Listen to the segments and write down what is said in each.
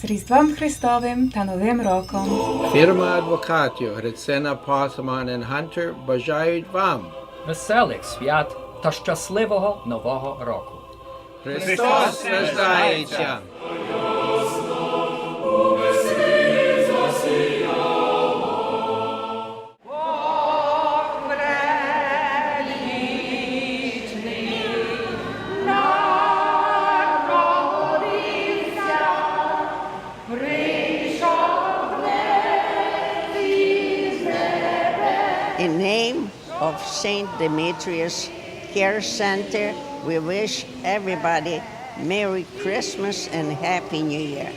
З Різдвом Христовим та Новим роком! Фірма адвокатів Грицина, Посман і Гантер бажають вам веселих свят та щасливого Нового року. Христос рождається! In name of St. Demetrius Care Center, we wish everybody Merry Christmas and Happy New Year.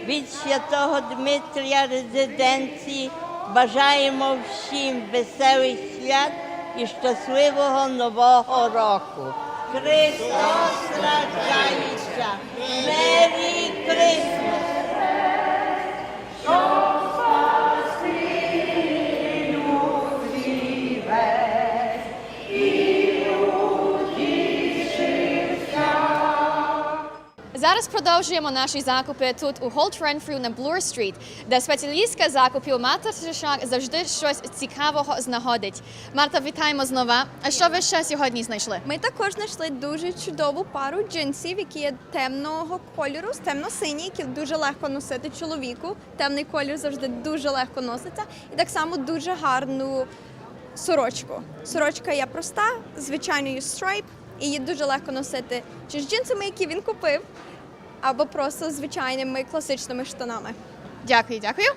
Від Святого Дмитрія резиденції бажаємо всім веселих свят і щасливого Нового року. Христос рождається! Merry Christmas! Зараз продовжуємо наші закупи тут у Holt Renfrew на Bloor-стріт, де спеціалістка закупів Марта Тришак завжди щось цікавого знаходить. Марта, вітаємо знову. А що ви ще сьогодні знайшли? Ми також знайшли дуже чудову пару джинсів, які є темного кольору, темно-сині, які дуже легко носити чоловіку. Темний колір завжди дуже легко носиться. І так само дуже гарну сорочку. Сорочка є проста, звичайною страйп, і її дуже легко носити чи з джинсами, які він купив, або просто звичайними класичними штанами. Дякую, дякую.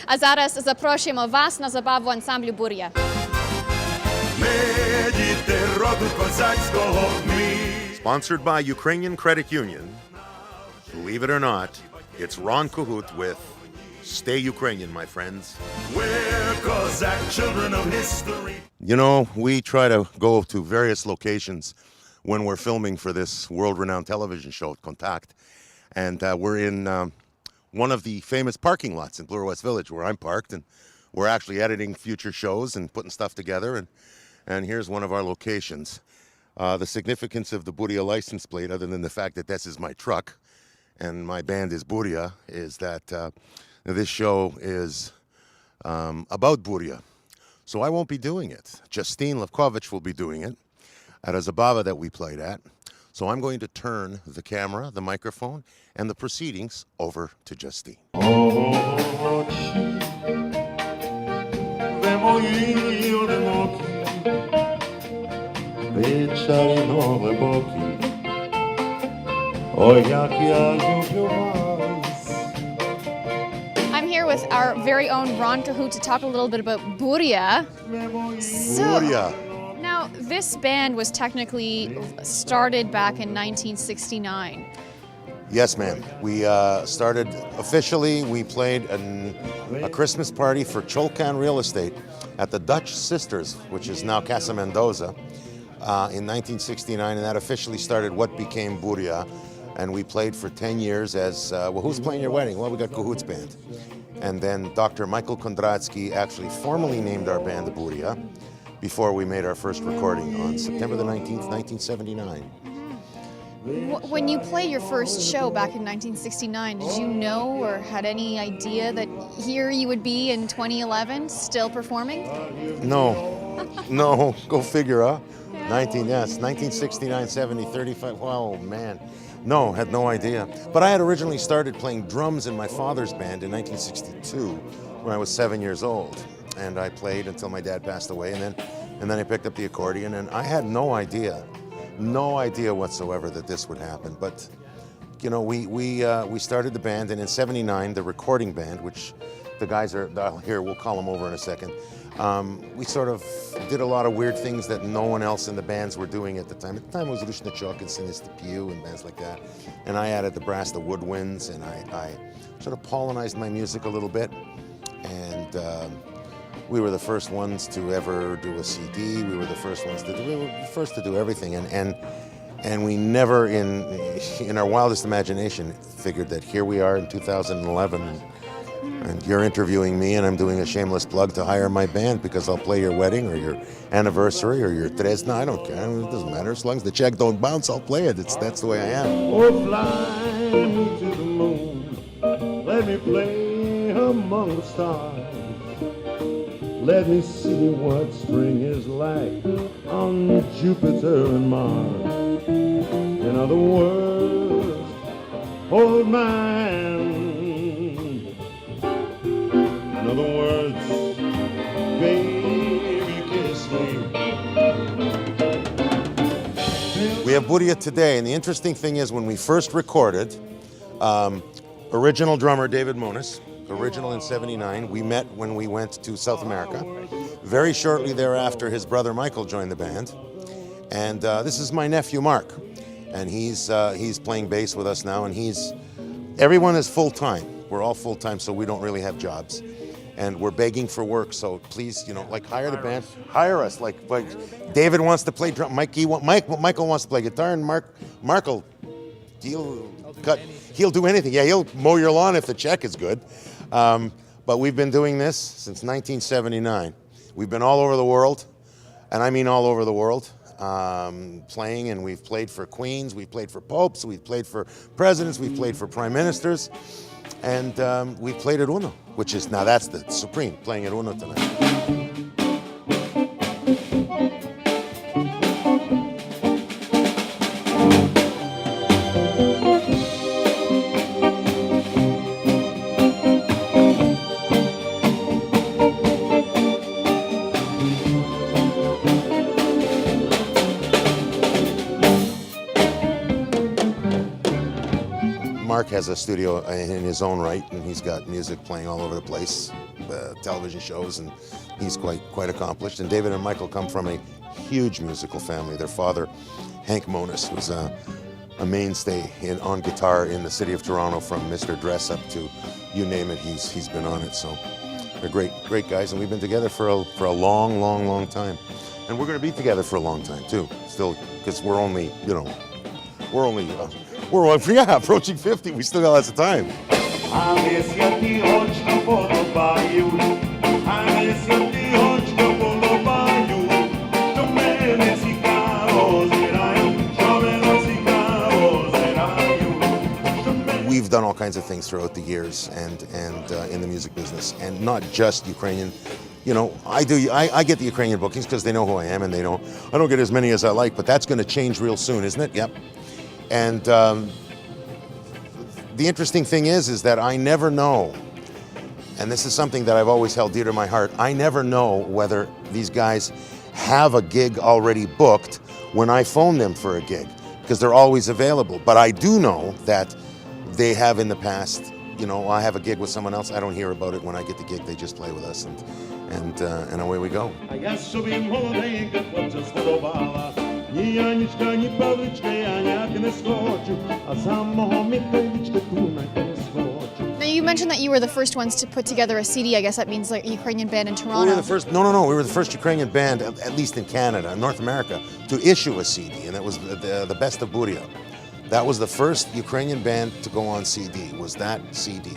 А зараз запрошуємо вас на забаву ансамблю «Буря». Ми діти роду козацького, Sponsored by Ukrainian Credit Union. Believe it or not, it's Ron Cahute with Stay Ukrainian, my friends. We're Cossack children of history. You know, we try to go to various locations when we're filming for this world-renowned television show, KONTAKT. And we're in one of the famous parking lots in Bloor West Village where I'm parked. And we're actually editing future shows and putting stuff together. And here's one of our locations. The significance of the Buria license plate, other than the fact that this is my truck and my band is Buria, is that this show is about Buria. So I won't be doing it. Justine Lewkowicz will be doing it at a zabava that we played at. So I'm going to turn the camera, the microphone, and the proceedings over to Justine. I'm here with our very own Ron Cahute to talk a little bit about Buria. Buria. Now, this band was technically started back in 1969. Yes, ma'am. We started officially, we played a Christmas party for Cholcan Real Estate at the Dutch Sisters, which is now Casa Mendoza, in 1969, and that officially started what became Buria. And we played for 10 years as, well, who's playing your wedding? Well, we got Cahute's band. And then Dr. Michael Kondratsky actually formally named our band the Buria before we made our first recording on September the 19th, 1979. When you played your first show back in 1969, did you know or had any idea that here you would be in 2011 still performing? No, go figure, huh? 1969, 70, 35, wow, man. No, had no idea. But I had originally started playing drums in my father's band in 1962 when I was 7 years old. And I played until my dad passed away, and then I picked up the accordion, and I had no idea whatsoever that this would happen. But you know, we started the band, and in '79, the recording band, which the guys are here, we'll call them over in a second. We sort of did a lot of weird things that no one else in the bands were doing at the time. At the time, it was Rushnachok and Sinister Pew and bands like that. And I added the brass, the woodwinds, and I sort of Polonized my music a little bit. And we were the first ones to ever do a CD. We were the first ones to do everything. And we never, in our wildest imagination, figured that here we are in 2011. And you're interviewing me, and I'm doing a shameless plug to hire my band because I'll play your wedding or your anniversary or your tresna. I don't care. It doesn't matter. As long as the check don't bounce, I'll play it. That's the way I am. Oh, fly me to the moon. Let me play among the stars. Let me see what spring is like on Jupiter and Mars. In other words, hold my hand. In other words, baby, kiss me. We have Buria today, and the interesting thing is when we first recorded, original drummer David Monis, original in '79, we met when we went to South America. Very shortly thereafter, his brother Michael joined the band. And this is my nephew Mark, and he's playing bass with us now, and everyone is full-time. We're all full-time, so we don't really have jobs. And we're begging for work, so please, hire the band, hire us. Like David wants to play drum, Michael wants to play guitar, and Mark'll he'll do anything. Yeah, he'll mow your lawn if the check is good. But we've been doing this since 1979. We've been all over the world, and I mean all over the world, playing, and we've played for queens, we've played for popes, we've played for presidents, we've played for prime ministers. And we played at Uno, which is, now that's the supreme, playing at Uno tonight. Mark has a studio in his own right, and he's got music playing all over the place, television shows, and he's quite accomplished. And David and Michael come from a huge musical family. Their father, Hank Monis, was a mainstay on guitar in the city of Toronto, from Mr. Dress up to you name it, he's been on it. So they're great guys, and we've been together for a long time. And we're going to be together for a long time too, still, because we're approaching 50. We still got lots of time. We've done all kinds of things throughout the years, and in the music business, and not just Ukrainian. I get the Ukrainian bookings because they know who I am, and I don't get as many as I like, but that's going to change real soon, isn't it? Yep. And the interesting thing is that I never know, and this is something that I've always held dear to my heart, I never know whether these guys have a gig already booked when I phone them for a gig, because they're always available. But I do know that they have in the past, I have a gig with someone else, I don't hear about it. When I get the gig, they just play with us, and away we go. Now, you mentioned that you were the first ones to put together a CD. I guess that means like a Ukrainian band in Toronto. We were the first. No. We were the first Ukrainian band, at least in Canada, in North America, to issue a CD, and it was the Best of Buria. That was the first Ukrainian band to go on CD. Was that CD?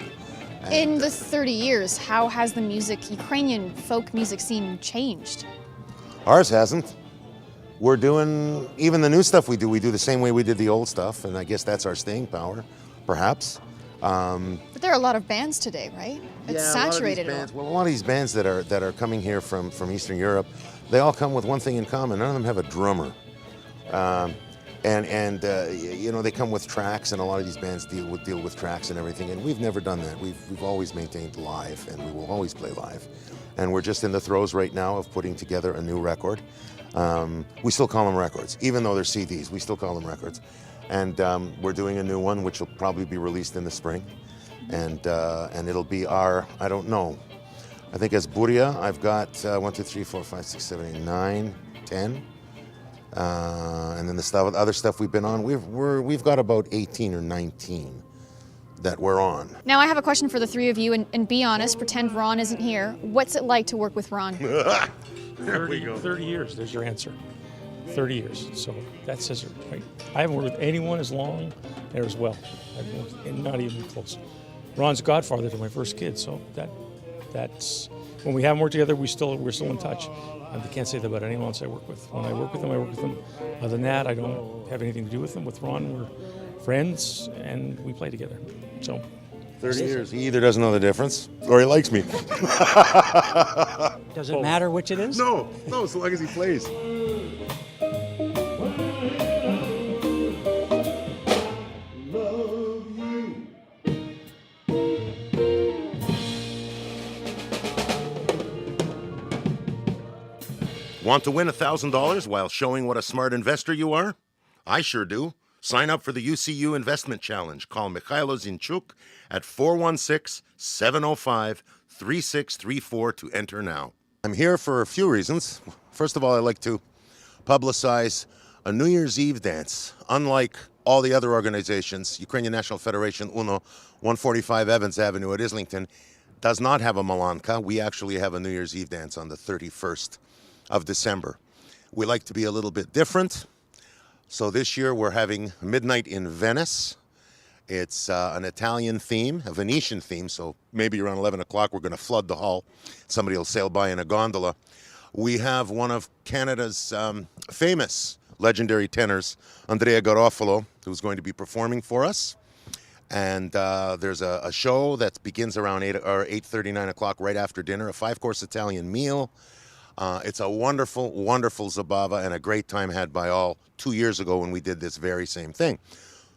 And in the 30 years, how has the Ukrainian folk music scene changed? Ours hasn't. We're doing, even the new stuff we do the same way we did the old stuff, and I guess that's our staying power, perhaps. But there are a lot of bands today, right? It's saturated. A lot of these bands that are coming here from Eastern Europe, they all come with one thing in common. None of them have a drummer. They come with tracks, and a lot of these bands deal with tracks and everything, and we've never done that. We've always maintained live, and we will always play live. And we're just in the throes right now of putting together a new record. We still call them records, even though they're CDs. We still call them records. And we're doing a new one, which will probably be released in the spring. And it'll be I don't know. I think as Buria, I've got 1, 2, 3, 4, 5, 6, 7, 8, 9, 10. And then the other stuff we've been on, we've got about 18 or 19 that we're on. Now I have a question for the three of you, and be honest, pretend Ron isn't here. What's it like to work with Ron? There we go. 30 years, there's your answer. 30 years, so that says it, right? I haven't worked with anyone as long or as well. And not even close. Ron's godfather to my first kid, so that's when we haven't worked together, we're still in touch. I can't say that about anyone else I work with. When I work with them, I work with them. Other than that, I don't have anything to do with them. With Ron, we're friends, and we play together. So 30 years. He either doesn't know the difference or he likes me. Does it matter which it is? No, so long as he plays. Want to win $1,000 while showing what a smart investor you are? I sure do. Sign up for the UCU Investment Challenge. Call Mikhailo Zinchuk at 416-705-3634 to enter now. I'm here for a few reasons. First of all, I'd like to publicize a New Year's Eve dance. Unlike all the other organizations, Ukrainian National Federation UNO, 145 Evans Avenue at Islington, does not have a Malanka. We actually have a New Year's Eve dance on the 31st of December. We like to be a little bit different. So this year we're having Midnight in Venice. It's an Italian theme, a Venetian theme, so maybe around 11 o'clock we're going to flood the hall. Somebody will sail by in a gondola. We have one of Canada's famous legendary tenors, Andrea Garofalo, who's going to be performing for us. And there's a show that begins around 8:30, 9 o'clock right after dinner, a 5-course Italian meal. It's a wonderful, wonderful Zabava and a great time had by all 2 years ago when we did this very same thing.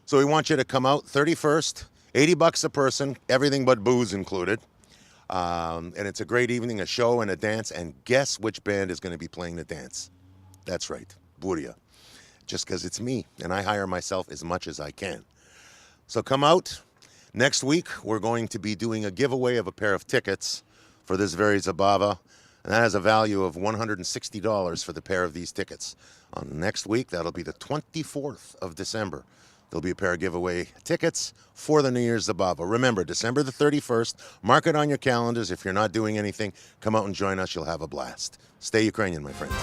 So we want you to come out 31st, $80 a person, everything but booze included. And it's a great evening, a show and a dance. And guess which band is going to be playing the dance? That's right, Buria. Just because it's me and I hire myself as much as I can. So come out. Next week, we're going to be doing a giveaway of a pair of tickets for this very Zabava. And that has a value of $160 for the pair of these tickets. On next week, that'll be the 24th of December. There'll be a pair of giveaway tickets for the New Year's Zabava. Remember, December the 31st, mark it on your calendars. If you're not doing anything, come out and join us. You'll have a blast. Stay Ukrainian, my friends.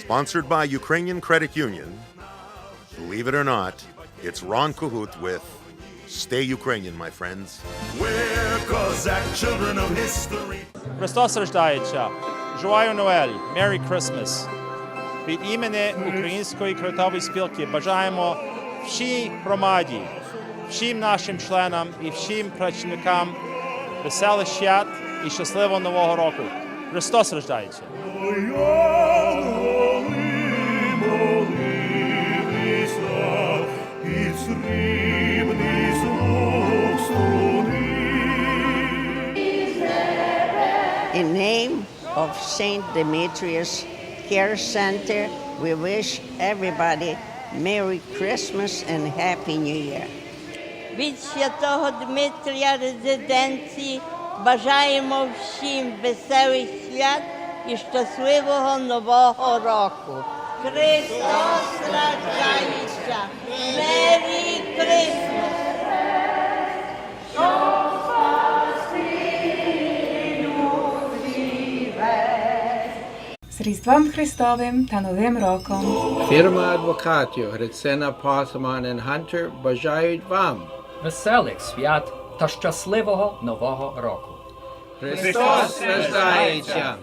Sponsored by Ukrainian Credit Union. Believe it or not, it's Ron Cahute with Stay Ukrainian, my friends. We're Cossack children of history. Христос рождається. Joyeux Noël. Merry Christmas. Від імені Української кредитової спілки бажаємо всій громаді, всім нашим членам і всім працівникам веселих свят і щасливого Нового року. Христос рождається. In name of St. Demetrius Care Center, we wish everybody Merry Christmas and Happy New Year. Від Святого Дмитрія резиденції бажаємо всім веселих свят і щасливого Нового року. Христос рождається! Merry Christmas! З Різдвом Христовим та Новим роком! Фірма адвокатів Грицина, Посман і Хантер бажають вам Веселих свят та щасливого Нового року. Христос рождається!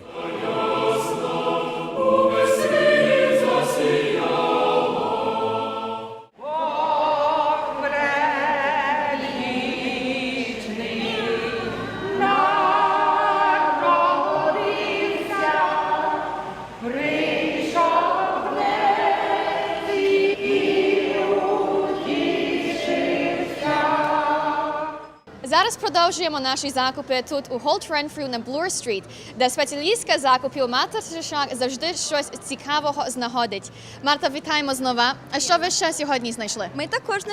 Зараз продовжуємо наші закупи тут у Holt Renfrew на Bloor-стріт, де спеціалістка закупів Марта Тришак завжди щось цікавого знаходить. Марта, вітаємо знову. А що ви ще сьогодні знайшли? Ми також